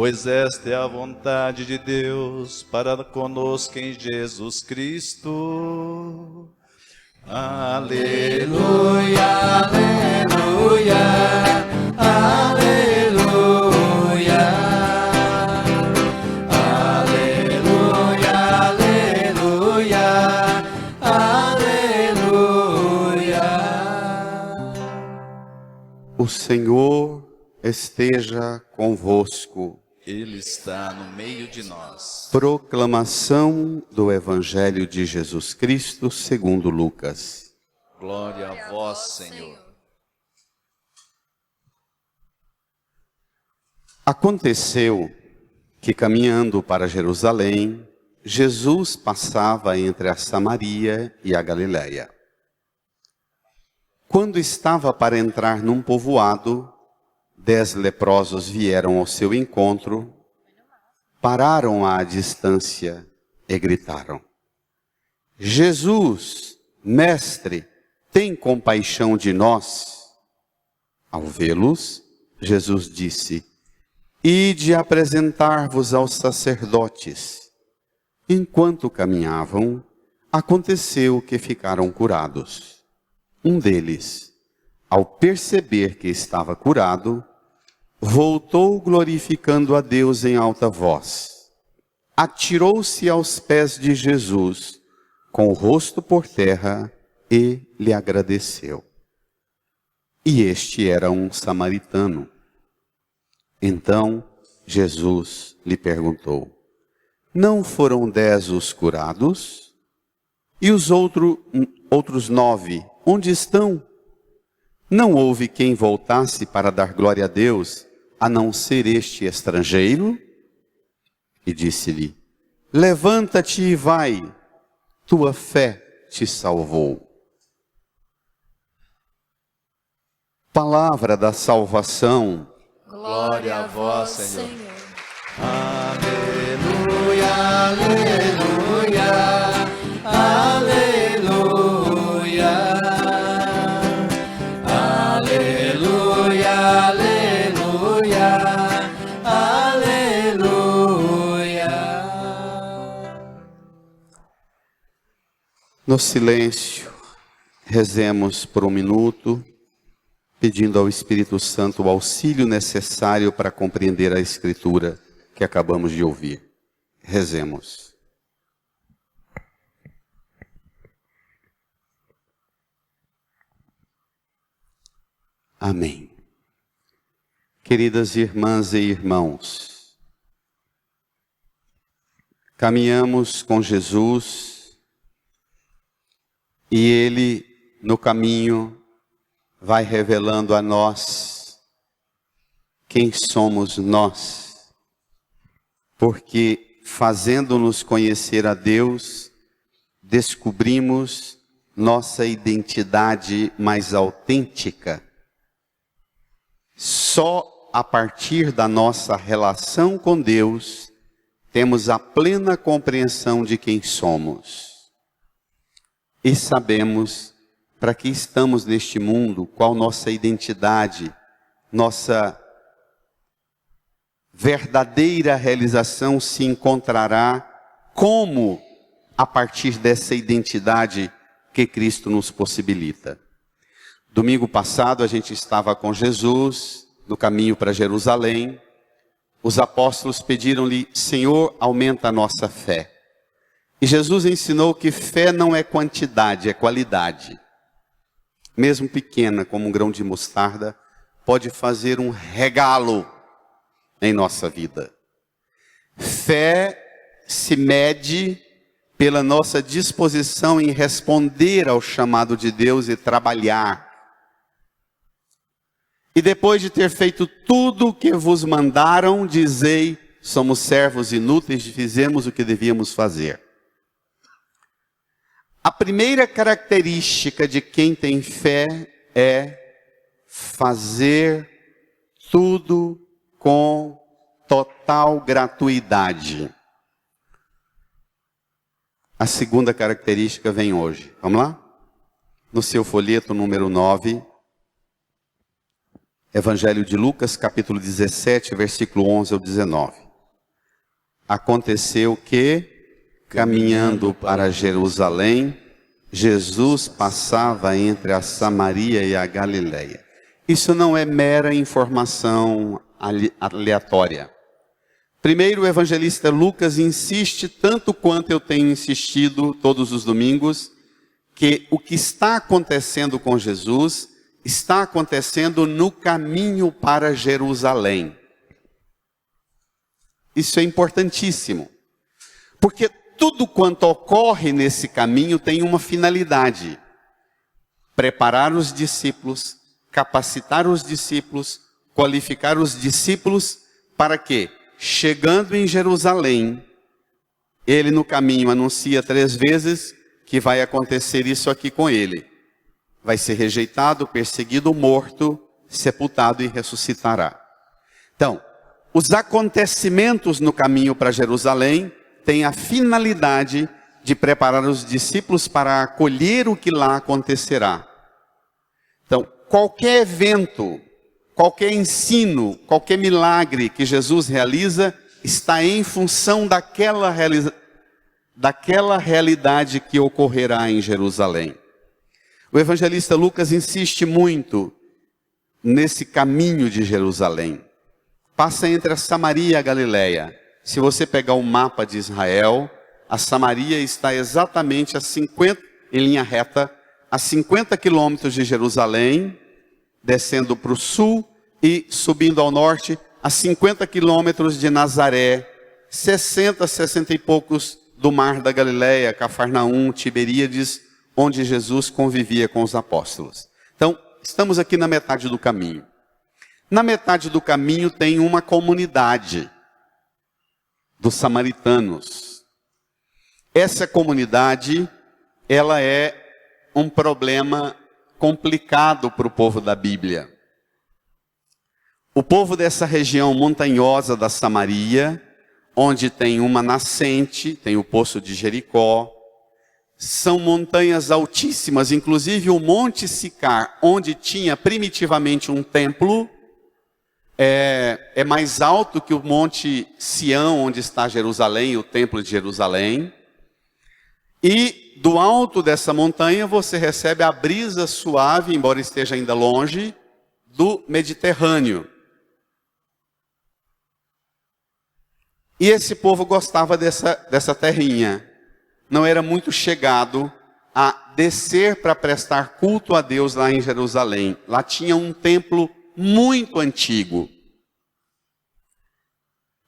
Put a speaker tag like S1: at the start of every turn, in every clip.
S1: pois esta é a vontade de Deus para conosco em Jesus Cristo. Aleluia, aleluia, aleluia, aleluia, aleluia, aleluia.
S2: O Senhor esteja convosco.
S1: Ele está no meio de nós.
S2: Proclamação do Evangelho de Jesus Cristo segundo Lucas.
S1: Glória a vós, Senhor.
S2: Aconteceu que, caminhando para Jerusalém, Jesus passava entre a Samaria e a Galiléia. Quando estava para entrar num povoado, 10 leprosos vieram ao seu encontro, pararam à distância e gritaram: Jesus, mestre, tem compaixão de nós. Ao vê-los, Jesus disse: Ide apresentar-vos aos sacerdotes. Enquanto caminhavam, aconteceu que ficaram curados. Um deles, ao perceber que estava curado, voltou glorificando a Deus em alta voz. Atirou-se aos pés de Jesus, com o rosto por terra, e lhe agradeceu. E este era um samaritano. Então Jesus lhe perguntou: Não foram 10 os curados? E os outros 9, onde estão? Não houve quem voltasse para dar glória a Deus, a não ser este estrangeiro? E disse-lhe: Levanta-te e vai, tua fé te salvou. Palavra da salvação.
S1: Glória a vós, Senhor.
S3: Aleluia, aleluia, aleluia, aleluia, aleluia, aleluia.
S2: No silêncio, rezemos por um minuto, pedindo ao Espírito Santo o auxílio necessário para compreender a Escritura que acabamos de ouvir. Rezemos. Amém. Queridas irmãs e irmãos, caminhamos com Jesus e Ele, no caminho, vai revelando a nós quem somos nós, porque fazendo-nos conhecer a Deus, descobrimos nossa identidade mais autêntica. Só a partir da nossa relação com Deus, temos a plena compreensão de quem somos. E sabemos para que estamos neste mundo, qual nossa identidade, nossa verdadeira realização se encontrará, como a partir dessa identidade que Cristo nos possibilita. Domingo passado a gente estava com Jesus no caminho para Jerusalém. Os apóstolos pediram-lhe: Senhor, aumenta a nossa fé. E Jesus ensinou que fé não é quantidade, é qualidade. Mesmo pequena, como um grão de mostarda, pode fazer um regalo em nossa vida. Fé se mede pela nossa disposição em responder ao chamado de Deus e trabalhar. E depois de ter feito tudo o que vos mandaram, dizei: somos servos inúteis, fizemos o que devíamos fazer. A primeira característica de quem tem fé é fazer tudo com total gratuidade. A segunda característica vem hoje. Vamos lá? No seu folheto número 9, Evangelho de Lucas, capítulo 17, versículo 11 ao 19. Aconteceu que, caminhando para Jerusalém, Jesus passava entre a Samaria e a Galileia. Isso não é mera informação aleatória. Primeiro, o evangelista Lucas insiste, tanto quanto eu tenho insistido todos os domingos, que o que está acontecendo com Jesus está acontecendo no caminho para Jerusalém. Isso é importantíssimo, porque tudo quanto ocorre nesse caminho tem uma finalidade: preparar os discípulos, capacitar os discípulos, qualificar os discípulos para que, chegando em Jerusalém, ele no caminho anuncia 3 vezes que vai acontecer isso aqui com ele. Vai ser rejeitado, perseguido, morto, sepultado e ressuscitará. Então, os acontecimentos no caminho para Jerusalém têm a finalidade de preparar os discípulos para acolher o que lá acontecerá. Então, qualquer evento, qualquer ensino, qualquer milagre que Jesus realiza está em função daquela realidade que ocorrerá em Jerusalém. O evangelista Lucas insiste muito nesse caminho de Jerusalém. Passa entre a Samaria e a Galileia. Se você pegar o mapa de Israel, a Samaria está exatamente em linha reta, a 50 quilômetros de Jerusalém, descendo para o sul e subindo ao norte, a 50 quilômetros de Nazaré, 60 e poucos do mar da Galileia, Cafarnaum, Tiberíades, onde Jesus convivia com os apóstolos. Então, estamos aqui na metade do caminho. Na metade do caminho tem uma comunidade dos samaritanos. Essa comunidade, ela é um problema complicado para o povo da Bíblia. O povo dessa região montanhosa da Samaria, onde tem uma nascente, tem o poço de Jericó, são montanhas altíssimas, inclusive o Monte Sicar, onde tinha primitivamente um templo, é mais alto que o Monte Sião, onde está Jerusalém, o Templo de Jerusalém. E do alto dessa montanha você recebe a brisa suave, embora esteja ainda longe, do Mediterrâneo. E esse povo gostava dessa terrinha. Não era muito chegado a descer para prestar culto a Deus lá em Jerusalém. Lá tinha um templo muito antigo.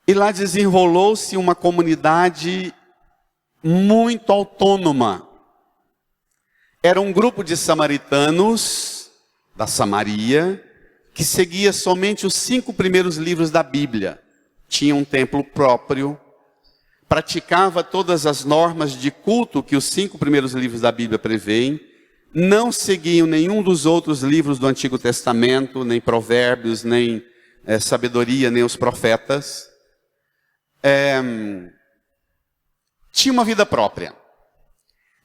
S2: E lá desenrolou-se uma comunidade muito autônoma. Era um grupo de samaritanos da Samaria que seguia somente os 5 primeiros livros da Bíblia. Tinha um templo próprio, praticava todas as normas de culto que os 5 primeiros livros da Bíblia prevêem, não seguiam nenhum dos outros livros do Antigo Testamento, nem Provérbios, nem Sabedoria, nem os profetas. Tinha uma vida própria.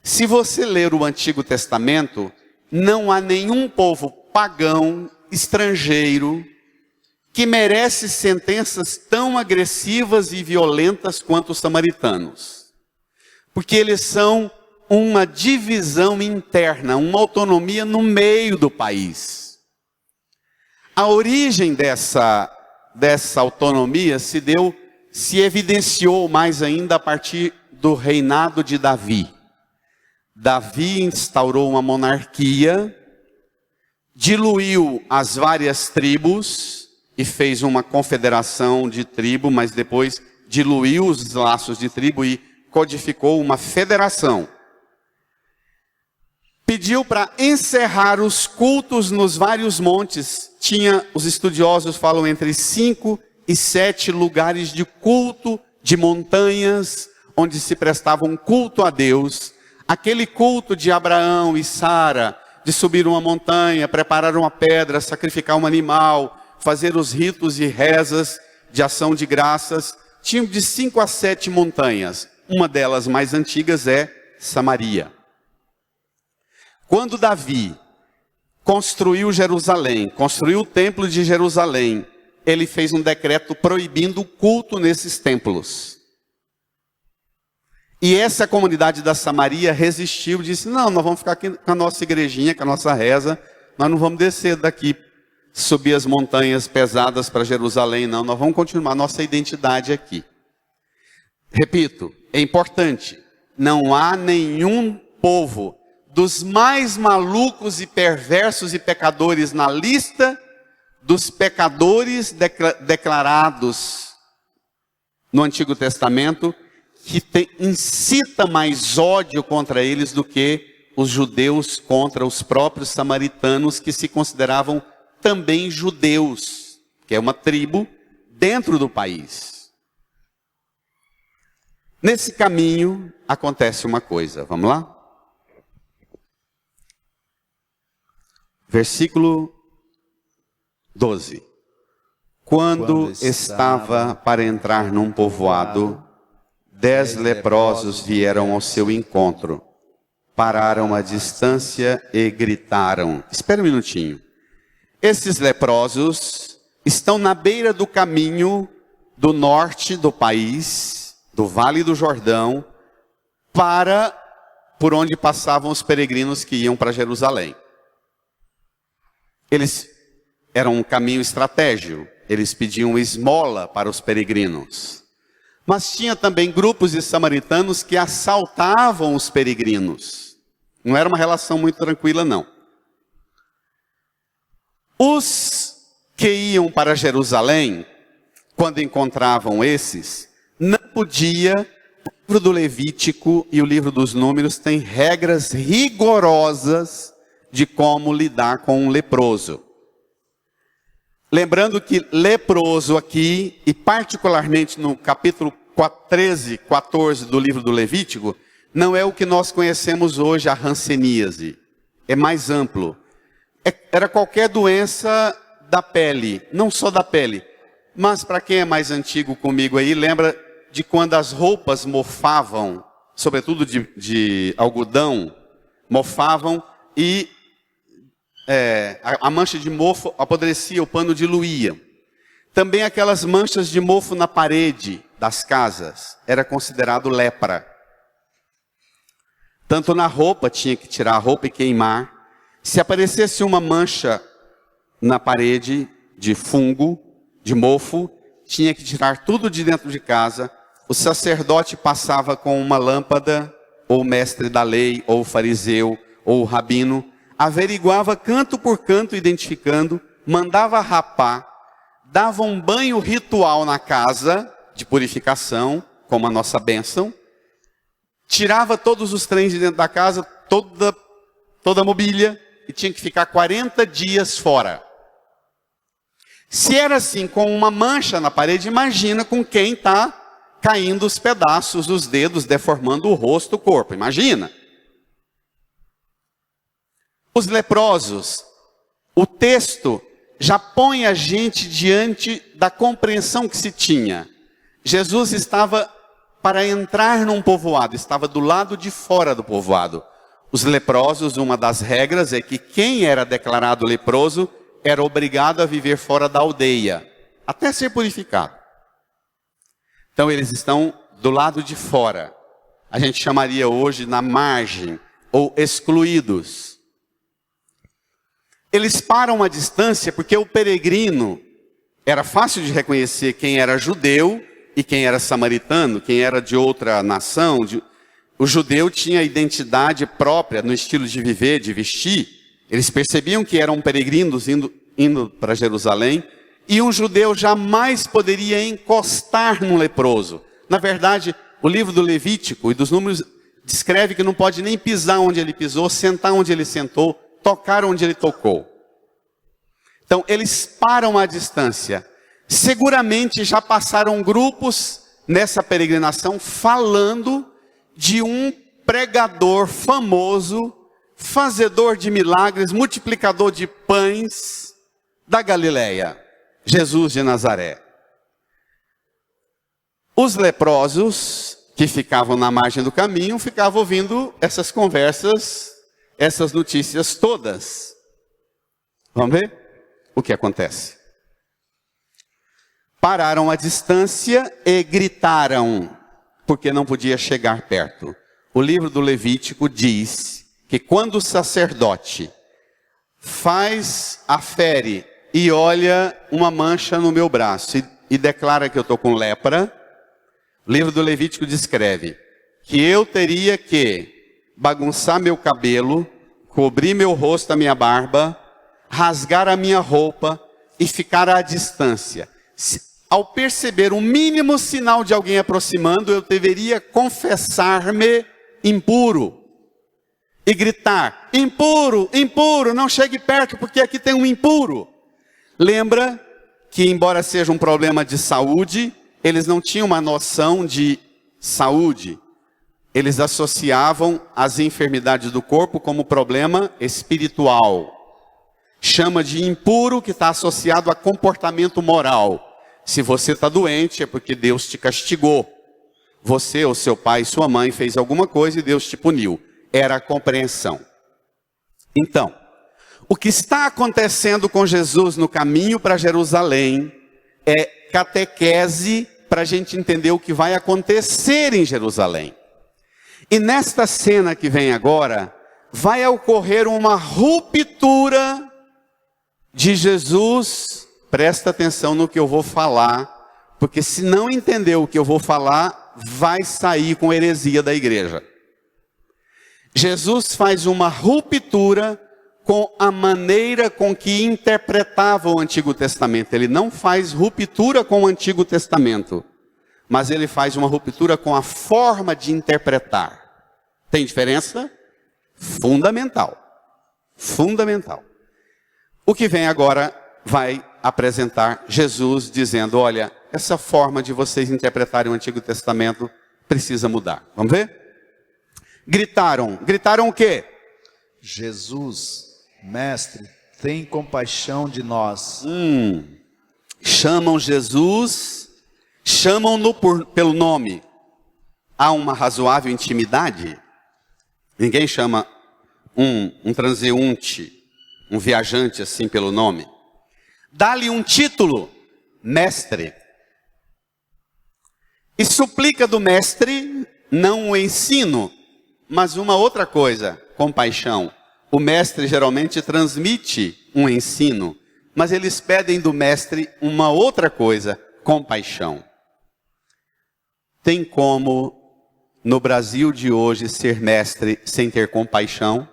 S2: Se você ler o Antigo Testamento, não há nenhum povo pagão, estrangeiro, que merece sentenças tão agressivas e violentas quanto os samaritanos. Porque eles são uma divisão interna, uma autonomia no meio do país. A origem dessa autonomia se evidenciou mais ainda a partir do reinado de Davi. Davi instaurou uma monarquia, diluiu as várias tribos e fez uma confederação de tribo, mas depois diluiu os laços de tribo e codificou uma federação. Pediu para encerrar os cultos nos vários montes. Os estudiosos falam entre 5 e 7 lugares de culto, de montanhas, onde se prestava um culto a Deus. Aquele culto de Abraão e Sara, de subir uma montanha, preparar uma pedra, sacrificar um animal, fazer os ritos e rezas de ação de graças, tinham de 5 a 7 montanhas. Uma delas mais antigas é Samaria. Quando Davi construiu Jerusalém, construiu o templo de Jerusalém, ele fez um decreto proibindo o culto nesses templos. E essa comunidade da Samaria resistiu, disse, não, nós vamos ficar aqui com a nossa igrejinha, com a nossa reza, nós não vamos descer daqui, subir as montanhas pesadas para Jerusalém, não, nós vamos continuar nossa identidade aqui. Repito, é importante, não há nenhum povo dos mais malucos e perversos e pecadores na lista dos pecadores declarados no Antigo Testamento, que incita mais ódio contra eles do que os judeus contra os próprios samaritanos, que se consideravam também judeus, que é uma tribo dentro do país. Nesse caminho acontece uma coisa, vamos lá? Versículo 12. Quando estava para entrar num povoado, 10 leprosos vieram ao seu encontro, pararam à distância e gritaram. Espera um minutinho. Esses leprosos estão na beira do caminho do norte do país, do Vale do Jordão, por onde passavam os peregrinos que iam para Jerusalém. Eles eram um caminho estratégico, eles pediam esmola para os peregrinos. Mas tinha também grupos de samaritanos que assaltavam os peregrinos. Não era uma relação muito tranquila, não. Os que iam para Jerusalém, quando encontravam esses, não podia. O livro do Levítico e o livro dos Números têm regras rigorosas de como lidar com um leproso. Lembrando que leproso aqui, e particularmente no capítulo 13, 14 do livro do Levítico, não é o que nós conhecemos hoje, a hanseníase. É mais amplo. Era qualquer doença da pele, não só da pele. Mas para quem é mais antigo comigo aí, lembra de quando as roupas mofavam, sobretudo de algodão, mofavam e a mancha de mofo apodrecia, o pano diluía. Também aquelas manchas de mofo na parede das casas, era considerado lepra. Tanto na roupa, tinha que tirar a roupa e queimar. Se aparecesse uma mancha na parede de fungo, de mofo, tinha que tirar tudo de dentro de casa. O sacerdote passava com uma lâmpada, ou o mestre da lei, ou o fariseu, ou o rabino, averiguava canto por canto, identificando, mandava rapar, dava um banho ritual na casa, de purificação, como a nossa bênção, tirava todos os trens de dentro da casa, toda a mobília, e tinha que ficar 40 dias fora. Se era assim, com uma mancha na parede, imagina com quem está caindo os pedaços dos dedos, deformando o rosto, o corpo, imagina. Os leprosos, o texto já põe a gente diante da compreensão que se tinha. Jesus estava para entrar num povoado, estava do lado de fora do povoado. Os leprosos, uma das regras é que quem era declarado leproso era obrigado a viver fora da aldeia, até ser purificado. Então eles estão do lado de fora. A gente chamaria hoje na margem, ou excluídos. Eles param à distância porque o peregrino, era fácil de reconhecer quem era judeu e quem era samaritano, quem era de outra nação. O judeu tinha identidade própria no estilo de viver, de vestir. Eles percebiam que eram peregrinos indo para Jerusalém. E um judeu jamais poderia encostar num leproso. Na verdade, o livro do Levítico e dos Números descreve que não pode nem pisar onde ele pisou, sentar onde ele sentou, tocar onde ele tocou. Então, eles param à distância. Seguramente já passaram grupos nessa peregrinação falando de um pregador famoso, fazedor de milagres, multiplicador de pães da Galileia, Jesus de Nazaré. Os leprosos que ficavam na margem do caminho ficavam ouvindo essas conversas, essas notícias todas. Vamos ver o que acontece. Pararam à distância e gritaram, porque não podia chegar perto. O livro do Levítico diz que quando o sacerdote afere e olha uma mancha no meu braço e declara que eu estou com lepra, o livro do Levítico descreve que eu teria que bagunçar meu cabelo, cobrir meu rosto, a minha barba, rasgar a minha roupa e ficar à distância. Ao perceber o mínimo sinal de alguém aproximando, eu deveria confessar-me impuro e gritar: impuro, impuro, não chegue perto porque aqui tem um impuro. Lembra que, embora seja um problema de saúde, eles não tinham uma noção de saúde. Eles associavam as enfermidades do corpo como problema espiritual. Chama de impuro que está associado a comportamento moral. Se você está doente é porque Deus te castigou. Você ou seu pai e sua mãe fez alguma coisa e Deus te puniu. Era a compreensão. Então, o que está acontecendo com Jesus no caminho para Jerusalém é catequese para a gente entender o que vai acontecer em Jerusalém. E nesta cena que vem agora, vai ocorrer uma ruptura de Jesus. Presta atenção no que eu vou falar, porque se não entender o que eu vou falar, vai sair com heresia da igreja. Jesus faz uma ruptura com a maneira com que interpretava o Antigo Testamento. Ele não faz ruptura com o Antigo Testamento, mas ele faz uma ruptura com a forma de interpretar. Tem diferença? Fundamental. Fundamental. O que vem agora vai apresentar Jesus dizendo: olha, essa forma de vocês interpretarem o Antigo Testamento precisa mudar. Vamos ver? Gritaram o quê?
S1: Jesus, mestre, tem compaixão de nós.
S2: Chamam Jesus, chamam-no pelo nome. Há uma razoável intimidade? Ninguém chama um transeunte, um viajante assim pelo nome. Dá-lhe um título, mestre. E suplica do mestre, não o ensino, mas uma outra coisa, compaixão. O mestre geralmente transmite um ensino, mas eles pedem do mestre uma outra coisa, compaixão. Tem como, no Brasil de hoje, ser mestre sem ter compaixão?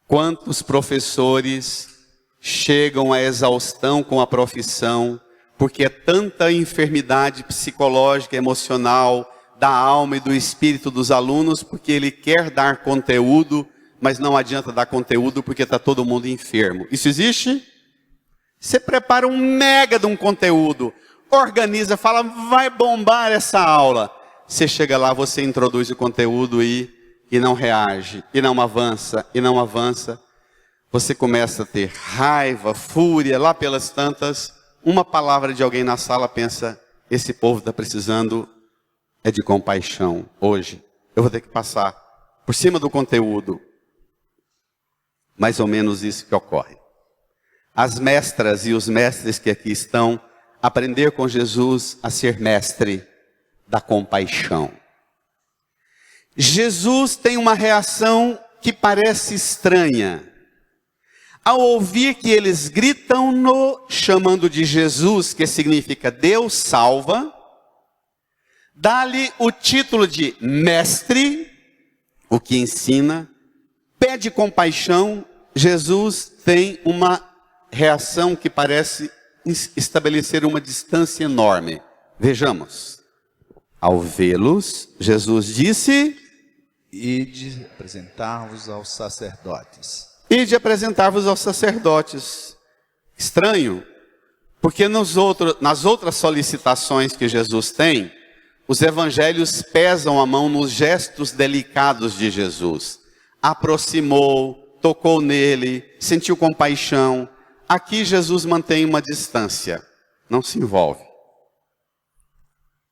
S2: Quantos professores chegam à exaustão com a profissão, porque é tanta enfermidade psicológica, emocional, da alma e do espírito dos alunos, porque ele quer dar conteúdo, mas não adianta dar conteúdo porque está todo mundo enfermo. Isso existe? Você prepara um mega de um conteúdo, organiza, fala, vai bombar essa aula. Você chega lá, você introduz o conteúdo e não reage, e não avança, e não avança. Você começa a ter raiva, fúria, lá pelas tantas. Uma palavra de alguém na sala pensa, esse povo está precisando de compaixão hoje. Eu vou ter que passar por cima do conteúdo. Mais ou menos isso que ocorre. As mestras e os mestres que aqui estão, aprender com Jesus a ser mestre da compaixão. Jesus tem uma reação que parece estranha. Ao ouvir que eles gritam chamando de Jesus, que significa Deus salva, dá-lhe o título de mestre, o que ensina, pede compaixão. Jesus tem uma reação que parece estabelecer uma distância enorme. Vejamos. Ao vê-los, Jesus disse:
S1: Ide apresentar-vos aos sacerdotes.
S2: Ide apresentar-vos aos sacerdotes. Estranho, porque nas outras solicitações que Jesus tem, os evangelhos pesam a mão nos gestos delicados de Jesus. Aproximou, tocou nele, sentiu compaixão. Aqui Jesus mantém uma distância, não se envolve.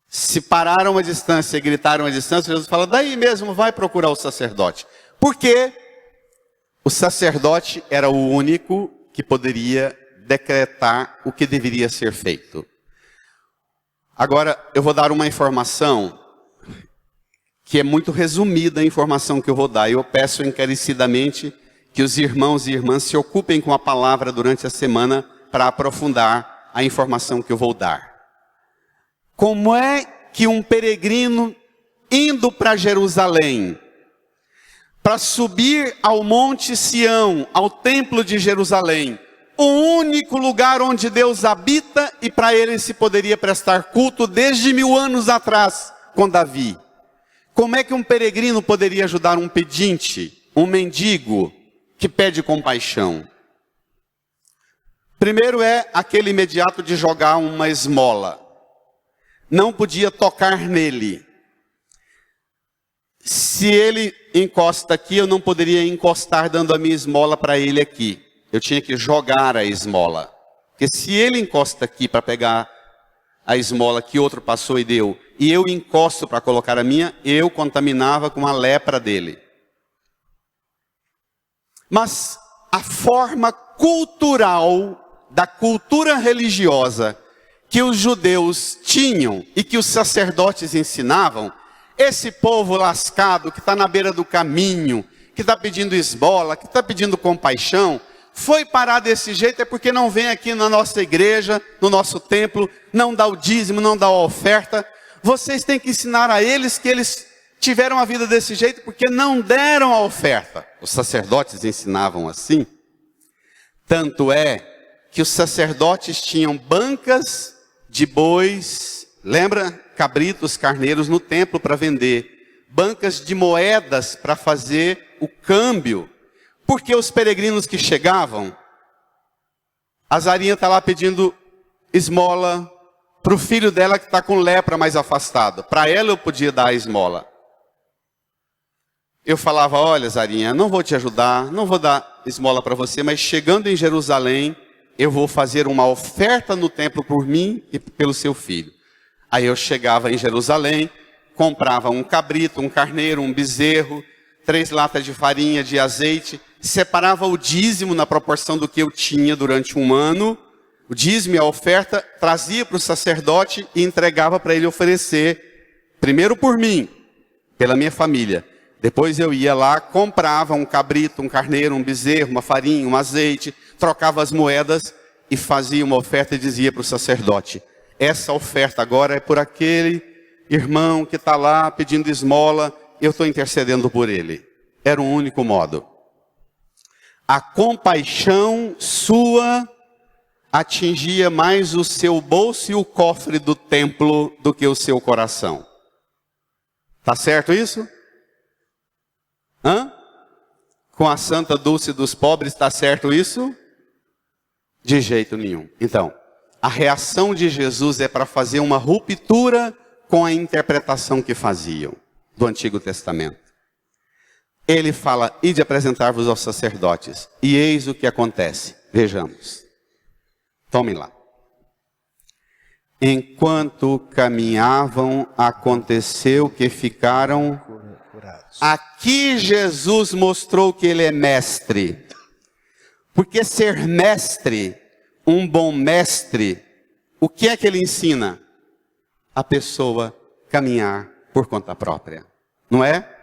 S2: Se pararam a distância e gritaram a distância, Jesus fala, daí mesmo vai procurar o sacerdote. Por quê? o sacerdote era o único que poderia decretar o que deveria ser feito. Agora, eu vou dar uma informação que é muito resumida a informação que eu vou dar. Eu peço encarecidamente que os irmãos e irmãs se ocupem com a palavra durante a semana para aprofundar a informação que eu vou dar. Como é que um peregrino indo para Jerusalém, para subir ao Monte Sião, ao Templo de Jerusalém, o único lugar onde Deus habita e para ele se poderia prestar culto desde 1000 anos atrás, com Davi. Como é que um peregrino poderia ajudar um pedinte, um mendigo que pede compaixão? Primeiro é aquele imediato de jogar uma esmola. Não podia tocar nele. Se ele encosta aqui, eu não poderia encostar dando a minha esmola para ele aqui. Eu tinha que jogar a esmola. Porque se ele encosta aqui para pegar a esmola que outro passou e deu, e eu encosto para colocar a minha, eu contaminava com a lepra dele. Mas a forma cultural, da cultura religiosa, que os judeus tinham e que os sacerdotes ensinavam, esse povo lascado que está na beira do caminho, que está pedindo esmola, que está pedindo compaixão, foi parar desse jeito é porque não vem aqui na nossa igreja, no nosso templo, não dá o dízimo, não dá a oferta. Vocês têm que ensinar a eles que eles tiveram a vida desse jeito porque não deram a oferta. Os sacerdotes ensinavam assim. Tanto é que os sacerdotes tinham bancas de bois, lembra? Cabritos, carneiros no templo para vender. Bancas de moedas para fazer o câmbio. Porque os peregrinos que chegavam, a Zarinha está lá pedindo esmola para o filho dela que está com lepra mais afastado. Para ela eu podia dar a esmola. Eu falava, olha Zarinha, não vou te ajudar, não vou dar esmola para você, mas chegando em Jerusalém, eu vou fazer uma oferta no templo por mim e pelo seu filho. Aí eu chegava em Jerusalém, comprava um cabrito, um carneiro, um bezerro, 3 latas de farinha, de azeite, separava o dízimo na proporção do que eu tinha durante um ano, o dízimo e a oferta, trazia para o sacerdote e entregava para ele oferecer, primeiro por mim, pela minha família. Depois eu ia lá, comprava um cabrito, um carneiro, um bezerro, uma farinha, um azeite, trocava as moedas e fazia uma oferta e dizia para o sacerdote, essa oferta agora é por aquele irmão que está lá pedindo esmola, eu estou intercedendo por ele. Era o único modo. A compaixão sua atingia mais o seu bolso e o cofre do templo do que o seu coração. Tá certo isso? Com a Santa Dulce dos pobres, está certo isso? De jeito nenhum. Então, a reação de Jesus é para fazer uma ruptura com a interpretação que faziam do Antigo Testamento. Ele fala, ide apresentar-vos aos sacerdotes. E eis o que acontece. Vejamos. Tomem lá. Enquanto caminhavam, aconteceu que ficaram curados. Aqui Jesus mostrou que ele é mestre. Porque ser mestre, um bom mestre, o que é que ele ensina? A pessoa caminhar por conta própria. Não é?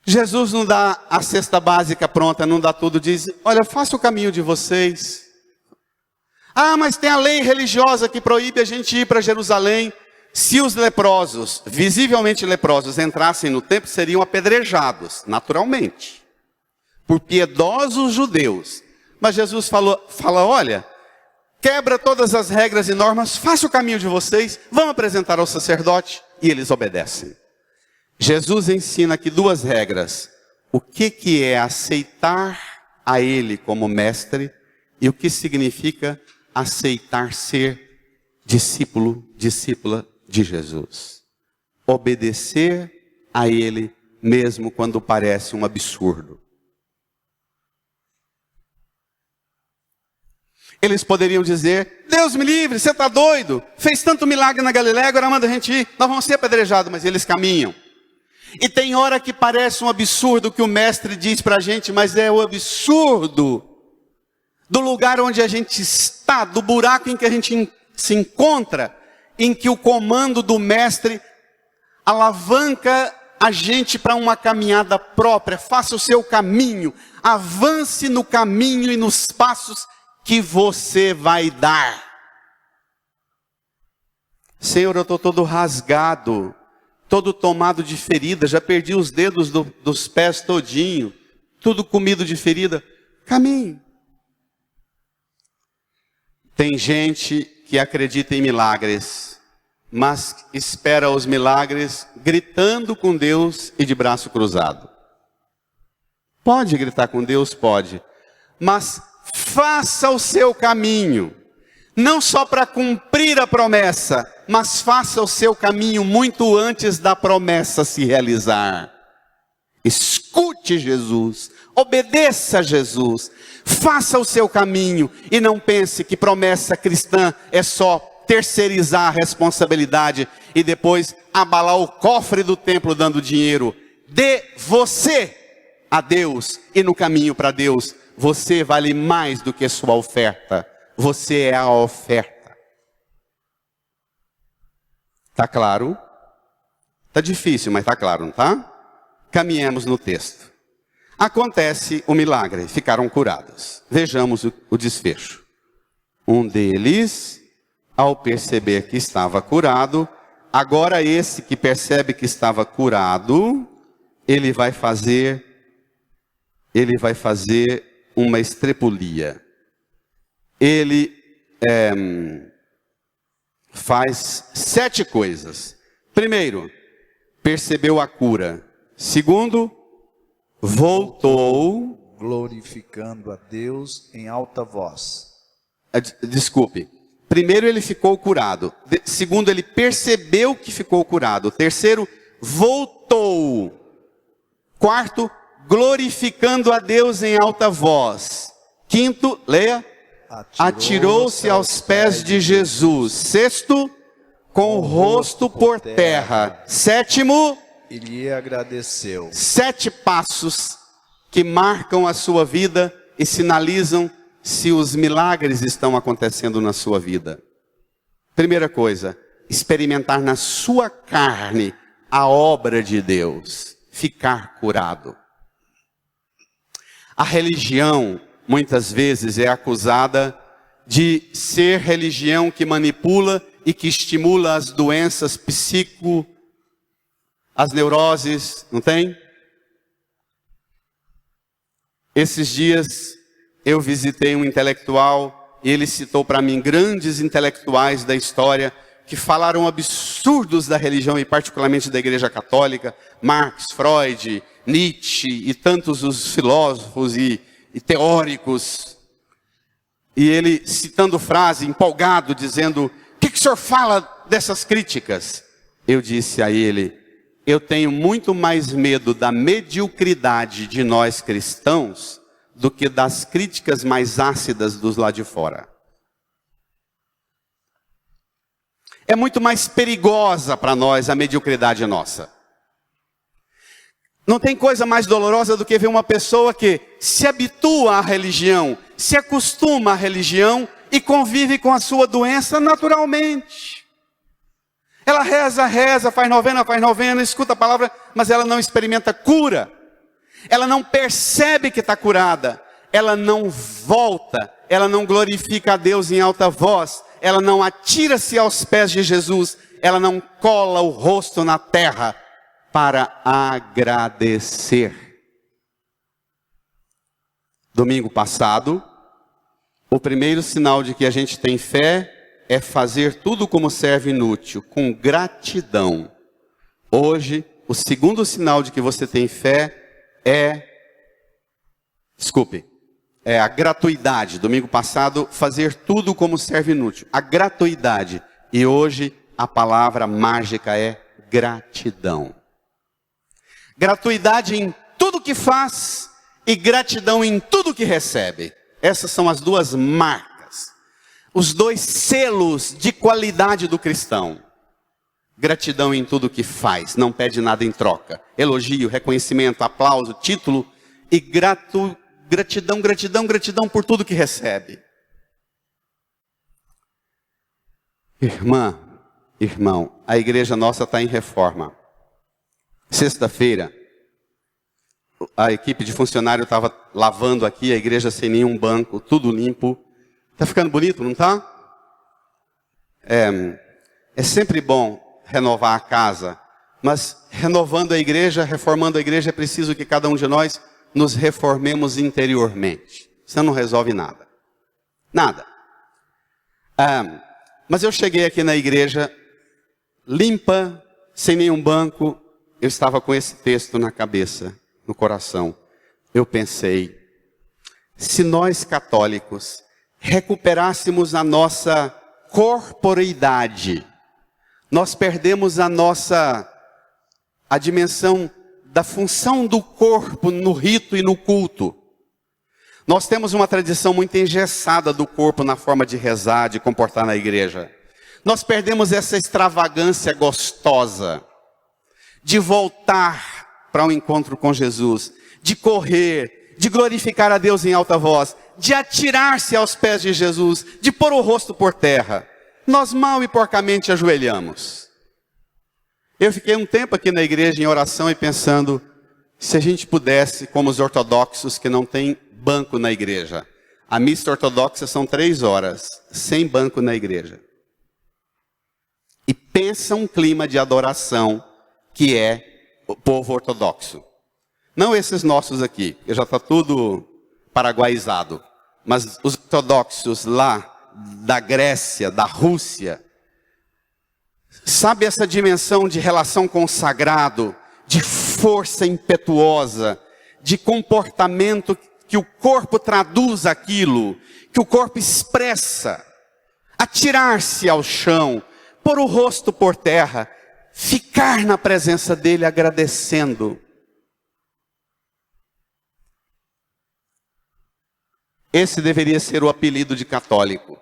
S2: Jesus não dá a cesta básica pronta, não dá tudo, diz, olha, faça o caminho de vocês. Ah, mas tem a lei religiosa que proíbe a gente ir para Jerusalém. Se os leprosos, visivelmente leprosos, entrassem no templo, seriam apedrejados, naturalmente, por piedosos judeus. Mas Jesus fala, olha, quebra todas as regras e normas, faça o caminho de vocês, vão apresentar ao sacerdote, e eles obedecem. Jesus ensina aqui 2 regras. O que é aceitar a ele como mestre e o que significa aceitar ser discípulo, discípula de Jesus. Obedecer a ele mesmo quando parece um absurdo. Eles poderiam dizer, Deus me livre, você está doido? Fez tanto milagre na Galileia, agora manda a gente ir, nós vamos ser apedrejados, mas eles caminham. E tem hora que parece um absurdo que o mestre diz para a gente, mas é o absurdo do lugar onde a gente está, do buraco em que a gente se encontra, em que o comando do mestre alavanca a gente para uma caminhada própria. Faça o seu caminho, avance no caminho e nos passos que você vai dar. Senhor, eu estou todo rasgado, todo tomado de ferida, já perdi os dedos dos pés todinho, tudo comido de ferida. Caminho. Tem gente que acredita em milagres, mas espera os milagres gritando com Deus e de braço cruzado. Pode gritar com Deus? Pode. Mas faça o seu caminho. Não só para cumprir a promessa, mas faça o seu caminho muito antes da promessa se realizar. Escute Jesus, obedeça a Jesus, faça o seu caminho e não pense que promessa cristã é só terceirizar a responsabilidade e depois abalar o cofre do templo dando dinheiro. Dê você a Deus e no caminho para Deus, você vale mais do que sua oferta. Você é a oferta. Tá claro? Tá difícil, mas tá claro, não tá? Caminhemos no texto. Acontece o milagre, ficaram curados. Vejamos o desfecho. Um deles, ao perceber que estava curado, agora esse que percebe que estava curado, ele vai fazer uma estrepulia. Ele faz 7 coisas. Primeiro, percebeu a cura. Segundo, voltou,
S1: glorificando a Deus em alta voz.
S2: Desculpe. Primeiro, ele ficou curado. Segundo, ele percebeu que ficou curado. Terceiro, voltou. Quarto, glorificando a Deus em alta voz. Quinto, leia. Atirou-se aos pés de Jesus. Sexto, com o rosto por terra. Sétimo,
S1: e lhe agradeceu.
S2: 7 passos que marcam a sua vida e sinalizam se os milagres estão acontecendo na sua vida. Primeira coisa, experimentar na sua carne a obra de Deus. Ficar curado. A religião, muitas vezes, é acusada de ser religião que manipula e que estimula as doenças as neuroses, não tem? Esses dias eu visitei um intelectual e ele citou para mim grandes intelectuais da história que falaram absurdos da religião e particularmente da Igreja Católica, Marx, Freud, Nietzsche e tantos os filósofos e teóricos. E ele citando frase, empolgado, dizendo: o que o senhor fala dessas críticas? Eu disse a ele: eu tenho muito mais medo da mediocridade de nós cristãos do que das críticas mais ácidas dos lá de fora. É muito mais perigosa para nós a mediocridade nossa. Não tem coisa mais dolorosa do que ver uma pessoa que se habitua à religião, se acostuma à religião e convive com a sua doença naturalmente. Ela reza, faz novena, escuta a palavra, mas ela não experimenta cura. Ela não percebe que está curada. Ela não volta, ela não glorifica a Deus em alta voz. Ela não atira-se aos pés de Jesus. Ela não cola o rosto na terra para agradecer. Domingo passado, o primeiro sinal de que a gente tem fé é fazer tudo como servo inútil, com gratidão. Hoje, o segundo sinal de que você tem fé é a gratuidade. Domingo passado, fazer tudo como servo inútil. A gratuidade. E hoje, a palavra mágica é gratidão. Gratuidade em tudo que faz e gratidão em tudo que recebe. Essas são as duas marcas. Os 2 selos de qualidade do cristão. Gratidão em tudo que faz, não pede nada em troca. Elogio, reconhecimento, aplauso, título e gratidão por tudo que recebe. Irmã, irmão, a igreja nossa está em reforma. Sexta-feira, a equipe de funcionário estava lavando aqui a igreja sem nenhum banco, tudo limpo. Está ficando bonito, não está? É sempre bom renovar a casa, mas renovando a igreja, reformando a igreja, é preciso que cada um de nós nos reformemos interiormente. Isso não resolve nada. Nada. Mas eu cheguei aqui na igreja, limpa, sem nenhum banco, eu estava com esse texto na cabeça, no coração. Eu pensei, se nós católicos recuperássemos a nossa corporeidade, nós perdemos a dimensão da função do corpo no rito e no culto. Nós temos uma tradição muito engessada do corpo na forma de rezar, de comportar na igreja. Nós perdemos essa extravagância gostosa de voltar para um encontro com Jesus, de correr, de glorificar a Deus em alta voz, de atirar-se aos pés de Jesus, de pôr o rosto por terra. Nós mal e porcamente ajoelhamos. Eu fiquei um tempo aqui na igreja em oração e pensando, se a gente pudesse, como os ortodoxos que não têm banco na igreja. A missa ortodoxa são 3 horas, sem banco na igreja. E pensa um clima de adoração que é o povo ortodoxo. Não esses nossos aqui, que já está tudo paraguaizado. Mas os ortodoxos lá da Grécia, da Rússia, sabe essa dimensão de relação com o sagrado, de força impetuosa, de comportamento que o corpo traduz aquilo, que o corpo expressa, atirar-se ao chão, pôr o rosto por terra, ficar na presença dele agradecendo. Esse deveria ser o apelido de católico.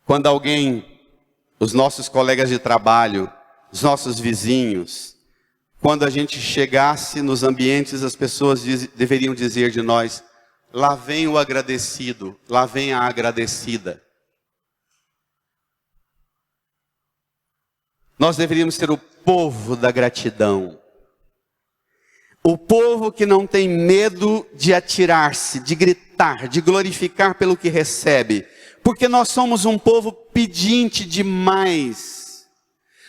S2: Quando alguém, os nossos colegas de trabalho, os nossos vizinhos, quando a gente chegasse nos ambientes, as pessoas deveriam dizer de nós, lá vem o agradecido, lá vem a agradecida. Nós deveríamos ser o povo da gratidão. O povo que não tem medo de atirar-se, de gritar, de glorificar pelo que recebe. Porque nós somos um povo pedinte demais.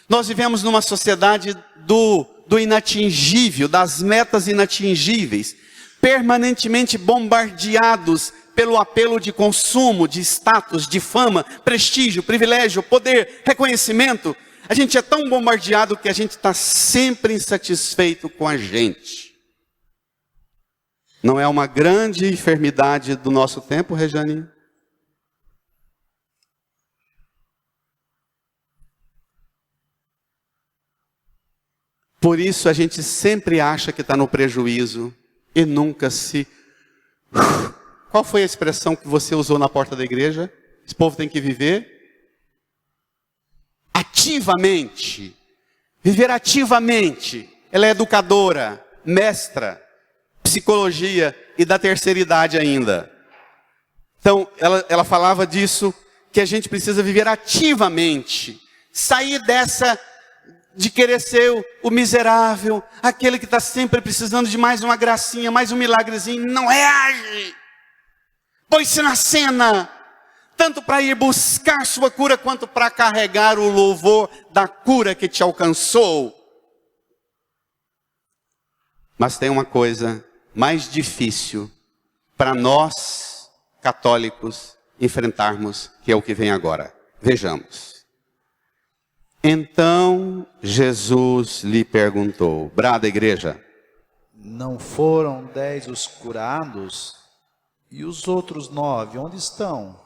S2: Nós vivemos numa sociedade do inatingível, das metas inatingíveis. Permanentemente bombardeados pelo apelo de consumo, de status, de fama, prestígio, privilégio, poder, reconhecimento. A gente é tão bombardeado que a gente está sempre insatisfeito com a gente. Não é uma grande enfermidade do nosso tempo, Rejane? Por isso a gente sempre acha que está no prejuízo e nunca se... Qual foi a expressão que você usou na porta da igreja? Esse povo tem que viver ativamente. Viver ativamente. Ela é educadora, mestra, psicologia e da terceira idade ainda. Então, ela falava disso, que a gente precisa viver ativamente. Sair dessa de querer ser o miserável, aquele que está sempre precisando de mais uma gracinha, mais um milagrezinho. Não reage. Põe-se na cena. Tanto para ir buscar sua cura, quanto para carregar o louvor da cura que te alcançou. Mas tem uma coisa mais difícil para nós, católicos, enfrentarmos, que é o que vem agora. Vejamos. Então Jesus lhe perguntou, brada igreja.
S1: Não foram 10 os curados? E os outros 9, onde estão?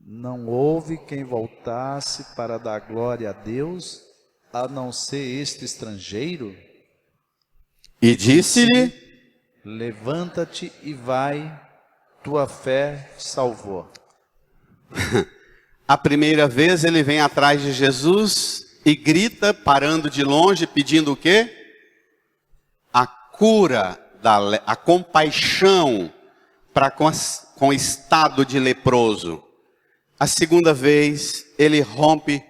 S1: Não houve quem voltasse para dar glória a Deus, a não ser este estrangeiro?
S2: E disse-lhe,
S1: levanta-te e vai, tua fé te salvou.
S2: A primeira vez ele vem atrás de Jesus e grita, parando de longe, pedindo o quê? A cura, a compaixão para com o estado de leproso. A segunda vez ele rompe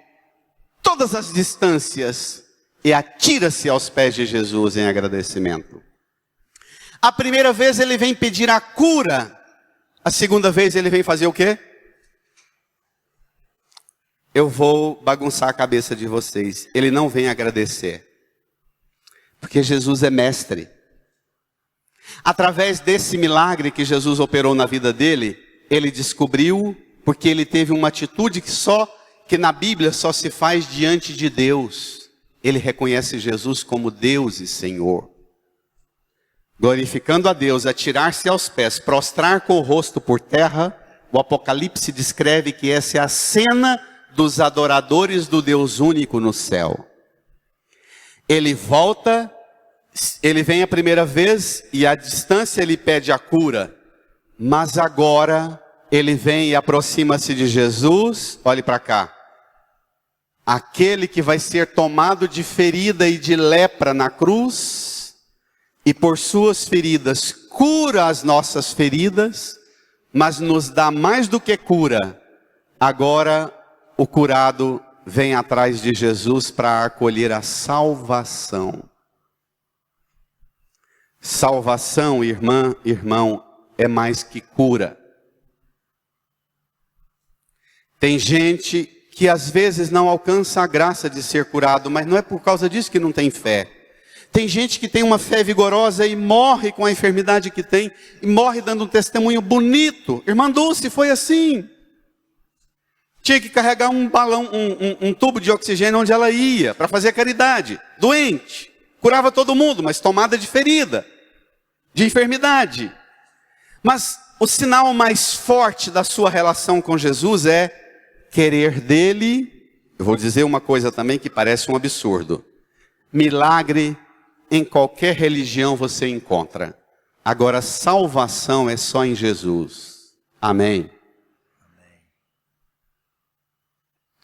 S2: todas as distâncias e atira-se aos pés de Jesus em agradecimento. A primeira vez ele vem pedir a cura. A segunda vez ele vem fazer o quê? Eu vou bagunçar a cabeça de vocês. Ele não vem agradecer. Porque Jesus é mestre. Através desse milagre que Jesus operou na vida dele, ele descobriu, porque ele teve uma atitude que na Bíblia só se faz diante de Deus. Ele reconhece Jesus como Deus e Senhor. Glorificando a Deus, atirar-se aos pés, prostrar com o rosto por terra, o Apocalipse descreve que essa é a cena dos adoradores do Deus único no céu. Ele volta, ele vem a primeira vez e à distância ele pede a cura. Mas agora ele vem e aproxima-se de Jesus, olhe para cá. Aquele que vai ser tomado de ferida e de lepra na cruz, e por suas feridas cura as nossas feridas, mas nos dá mais do que cura. Agora o curado vem atrás de Jesus para acolher a salvação. Salvação, irmã, irmão, é mais que cura. Tem gente que às vezes não alcança a graça de ser curado, mas não é por causa disso que não tem fé. Tem gente que tem uma fé vigorosa e morre com a enfermidade que tem, e morre dando um testemunho bonito. Irmã Dulce foi assim. Tinha que carregar um balão, um tubo de oxigênio onde ela ia, para fazer caridade. Doente. Curava todo mundo, mas tomada de ferida, de enfermidade. Mas o sinal mais forte da sua relação com Jesus é querer dele. Eu vou dizer uma coisa também que parece um absurdo. Milagre em qualquer religião você encontra. Agora, salvação é só em Jesus. Amém?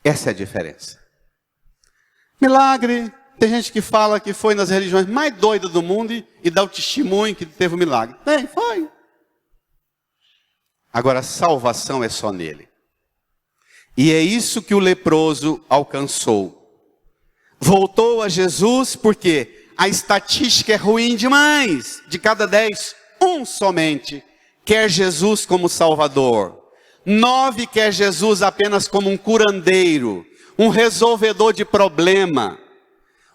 S2: Essa é a diferença. Milagre, tem gente que fala que foi nas religiões mais doidas do mundo e dá o testemunho que teve um milagre. Foi. Agora, salvação é só nele. E é isso que o leproso alcançou. Voltou a Jesus porque a estatística é ruim demais. De cada 10, 1 somente quer Jesus como Salvador. 9 quer Jesus apenas como um curandeiro, um resolvedor de problema.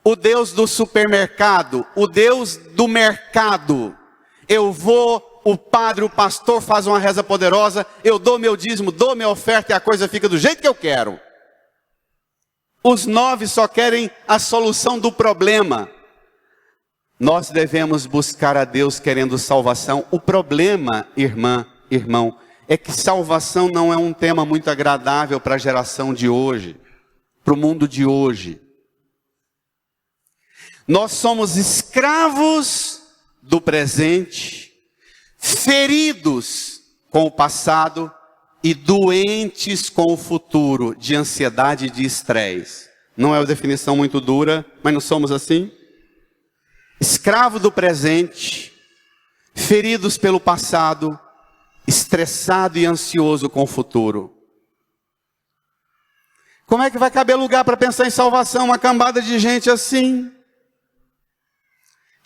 S2: O Deus do supermercado, o Deus do mercado. Eu vou, o padre, o pastor faz uma reza poderosa, eu dou meu dízimo, dou minha oferta e a coisa fica do jeito que eu quero. Os 9 só querem a solução do problema. Nós devemos buscar a Deus querendo salvação. O problema, irmã, irmão, é que salvação não é um tema muito agradável para a geração de hoje, para o mundo de hoje. Nós somos escravos do presente, feridos com o passado e doentes com o futuro, de ansiedade e de estresse. Não é uma definição muito dura, mas não somos assim? Escravo do presente, feridos pelo passado, estressado e ansioso com o futuro. Como é que vai caber lugar para pensar em salvação? Uma cambada de gente assim,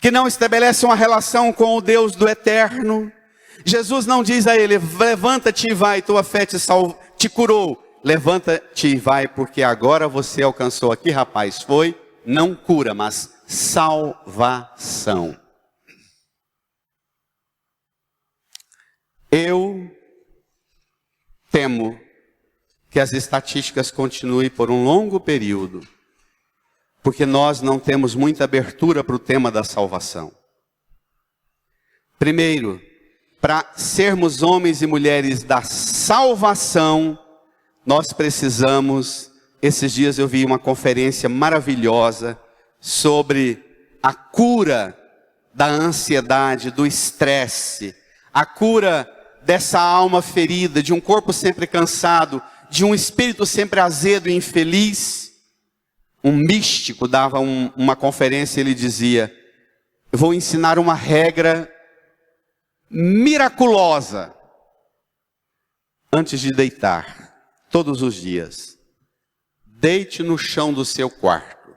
S2: que não estabelece uma relação com o Deus do eterno. Jesus não diz a ele, levanta-te e vai, tua fé te curou. Levanta-te e vai, porque agora você alcançou aqui, rapaz, foi, não cura, mas salvação. Eu temo que as estatísticas continuem por um longo período, porque nós não temos muita abertura para o tema da salvação. Primeiro, para sermos homens e mulheres da salvação, nós precisamos, esses dias eu vi uma conferência maravilhosa sobre a cura da ansiedade, do estresse, a cura dessa alma ferida, de um corpo sempre cansado, de um espírito sempre azedo e infeliz. Um místico dava uma conferência e ele dizia: eu vou ensinar uma regra miraculosa antes de deitar, todos os dias. Deite no chão do seu quarto,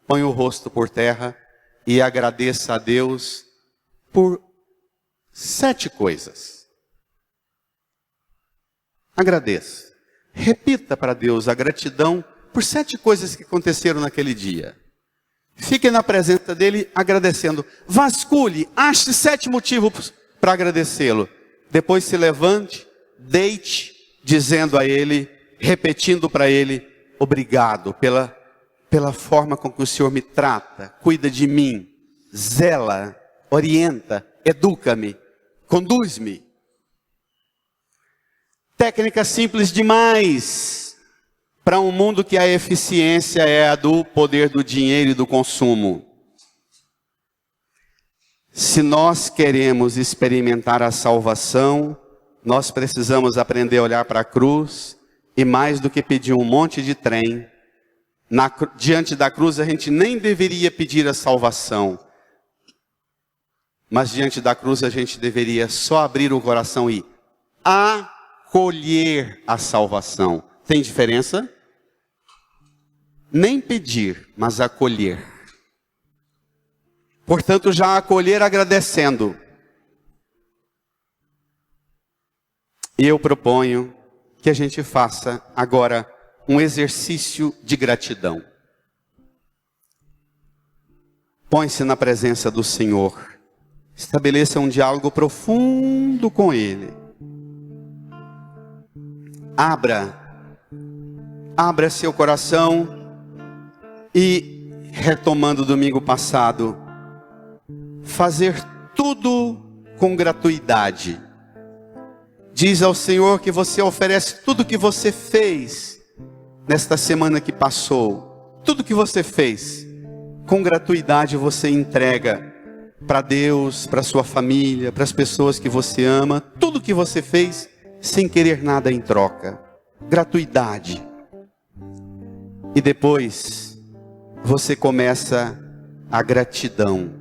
S2: põe o rosto por terra e agradeça a Deus por 7 coisas. Agradeça. Repita para Deus a gratidão por 7 coisas que aconteceram naquele dia. Fique na presença dele agradecendo. Vasculhe, ache 7 motivos para agradecê-lo. Depois se levante, deite, dizendo a ele, repetindo para ele: obrigado pela forma com que o Senhor me trata, cuida de mim, zela, orienta, educa-me, conduz-me. Técnica simples demais para um mundo que a eficiência é a do poder do dinheiro e do consumo. Se nós queremos experimentar a salvação, nós precisamos aprender a olhar para a cruz e, mais do que pedir um monte de trem, diante da cruz a gente nem deveria pedir a salvação, mas diante da cruz a gente deveria só abrir o coração e acolher a salvação. Tem diferença? Nem pedir, mas acolher. Portanto, já acolher agradecendo. E eu proponho que a gente faça agora um exercício de gratidão. Põe-se na presença do Senhor. Estabeleça um diálogo profundo com Ele. Abra seu coração e, retomando o domingo passado, fazer tudo com gratuidade. Diz ao Senhor que você oferece tudo que você fez nesta semana que passou. Tudo que você fez, com gratuidade você entrega para Deus, para sua família, para as pessoas que você ama. Tudo que você fez sem querer nada em troca. Gratuidade. E depois você começa a gratidão.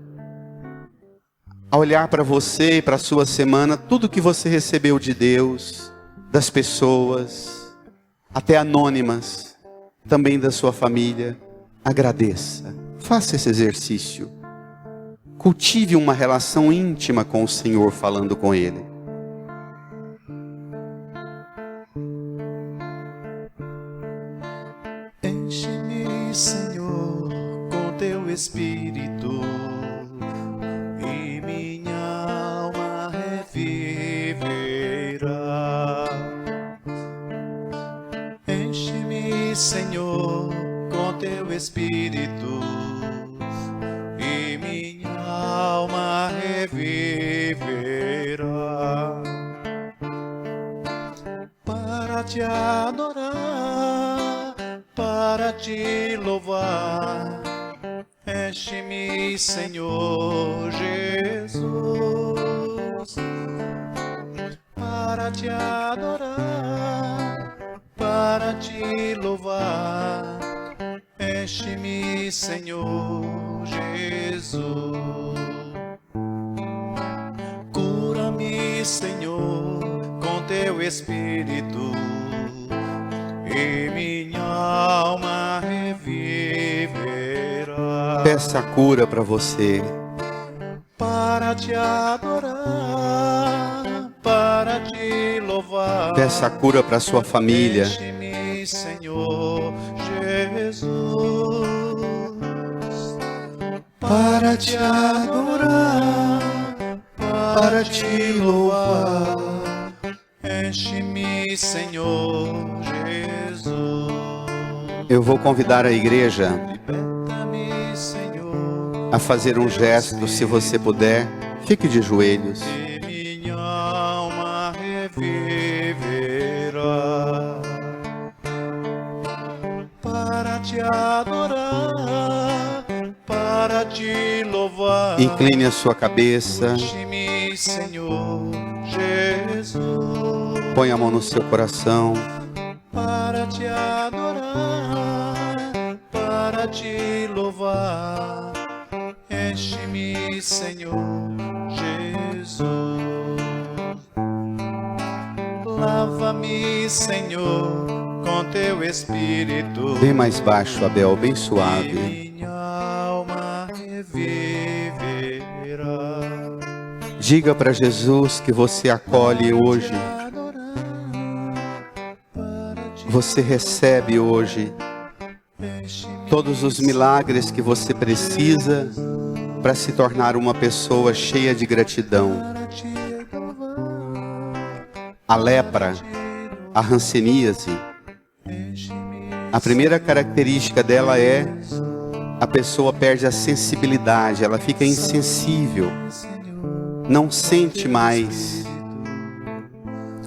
S2: A olhar para você e para a sua semana, tudo que você recebeu de Deus, das pessoas, até anônimas, também da sua família. Agradeça. Faça esse exercício. Cultive uma relação íntima com o Senhor, falando com Ele.
S1: Enche-me, Senhor, com teu Espírito, e minha alma reviverá. Enche-me, Senhor, com teu Espírito, e minha alma reviverá. Para te adorar, para te louvar, enche-me, Senhor Jesus. Para te adorar, para te louvar, enche-me, Senhor Jesus. Cura-me, Senhor, com teu Espírito, e minha alma reviverá.
S2: Peça a cura para você.
S1: Para te adorar, para te louvar,
S2: Peça a cura para sua família.
S1: enche-me, Senhor Jesus. Para te adorar, para te louvar, enche-me, Senhor Jesus.
S2: Eu vou convidar a igreja
S1: Liberta-me, Senhor,
S2: a fazer um gesto, se você puder. Fique de joelhos.
S1: e minha alma reviverá. Para te adorar, para te louvar,
S2: Incline a sua cabeça.
S1: enche-me, Senhor Jesus.
S2: Põe a mão no seu coração.
S1: Para te louvar. Enche-me, Senhor Jesus. Lava-me, Senhor, com teu Espírito.
S2: Bem mais baixo, Abel, bem
S1: E
S2: suave.
S1: minha alma reviverá.
S2: Diga para Jesus que você acolhe hoje. Você recebe hoje todos os milagres que você precisa para se tornar uma pessoa cheia de gratidão. A lepra, a hanseníase, a primeira característica dela é a pessoa perde a sensibilidade, ela fica insensível, não sente mais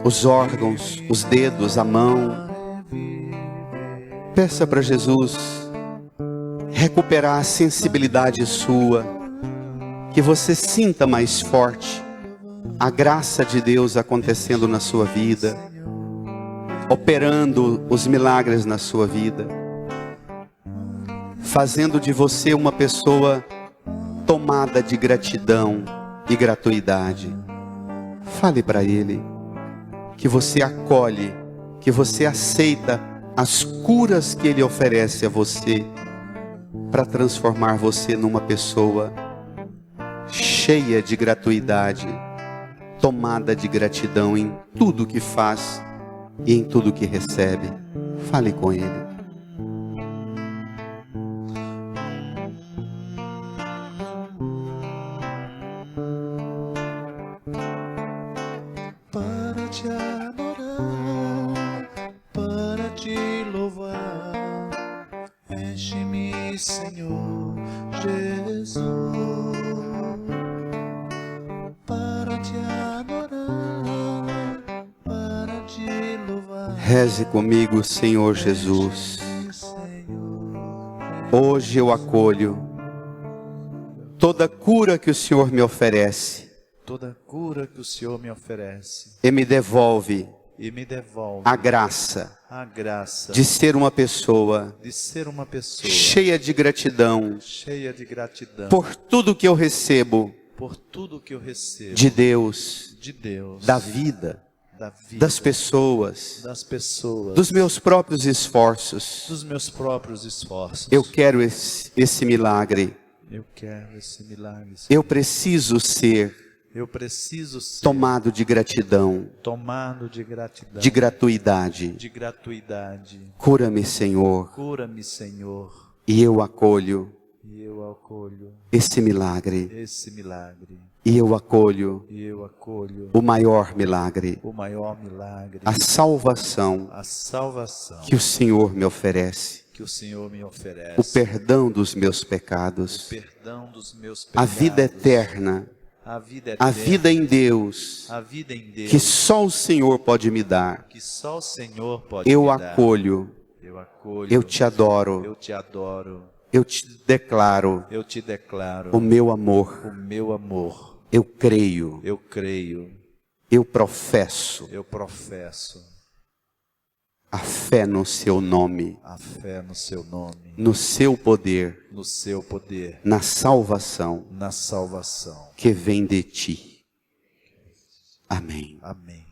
S2: os órgãos, os dedos, a mão. Peça para Jesus recuperar a sensibilidade sua, que você sinta mais forte a graça de Deus acontecendo na sua vida, operando os milagres na sua vida, fazendo de você uma pessoa tomada de gratidão e gratuidade. Fale para Ele que você acolhe, que você aceita as curas que Ele oferece a você para transformar você numa pessoa cheia de gratuidade, tomada de gratidão em tudo que faz e em tudo que recebe. Fale com Ele.
S1: Para te adorar, para te louvar, enche-me, Senhor Jesus. Para te adorar, para te louvar.
S2: Reze comigo, Senhor Jesus. Hoje eu acolho toda cura que o Senhor me oferece
S1: Toda cura que o Senhor me oferece
S2: e me devolve
S1: e me devolve
S2: a graça
S1: a graça
S2: de ser uma pessoa
S1: de ser uma pessoa
S2: cheia de gratidão
S1: cheia de gratidão
S2: por tudo que eu recebo
S1: por tudo que eu recebo
S2: de Deus,
S1: de Deus,
S2: da vida, das pessoas,
S1: pessoas,
S2: dos meus próprios esforços.
S1: dos meus próprios esforços.
S2: Eu quero esse milagre.
S1: Eu quero esse milagre.
S2: Eu preciso ser
S1: Eu preciso ser
S2: tomado de gratidão,
S1: tomado de gratidão,
S2: de gratuidade.
S1: de gratuidade.
S2: Cura-me, Senhor,
S1: Cura-me, Senhor,
S2: e eu acolho
S1: e eu acolho
S2: esse milagre.
S1: esse milagre.
S2: E eu acolho
S1: E eu acolho
S2: o maior milagre,
S1: o maior milagre,
S2: a salvação
S1: a salvação
S2: que o Senhor me oferece,
S1: que o Senhor me oferece,
S2: o perdão dos meus pecados,
S1: perdão dos meus
S2: a
S1: pecados,
S2: vida eterna,
S1: a vida
S2: a
S1: eterna,
S2: vida em Deus,
S1: a vida em Deus,
S2: que só o Senhor pode me dar.
S1: que só o Senhor pode
S2: Eu
S1: me dar.
S2: acolho,
S1: Eu acolho,
S2: eu te adoro,
S1: eu te adoro,
S2: eu te declaro
S1: eu te declaro
S2: o meu amor.
S1: o meu amor.
S2: Eu creio,
S1: Eu creio,
S2: eu professo
S1: eu professo
S2: a fé no seu nome,
S1: a fé no seu nome,
S2: no seu poder,
S1: no seu poder,
S2: na salvação
S1: na salvação.
S2: que vem de ti. Amém.
S1: Amém.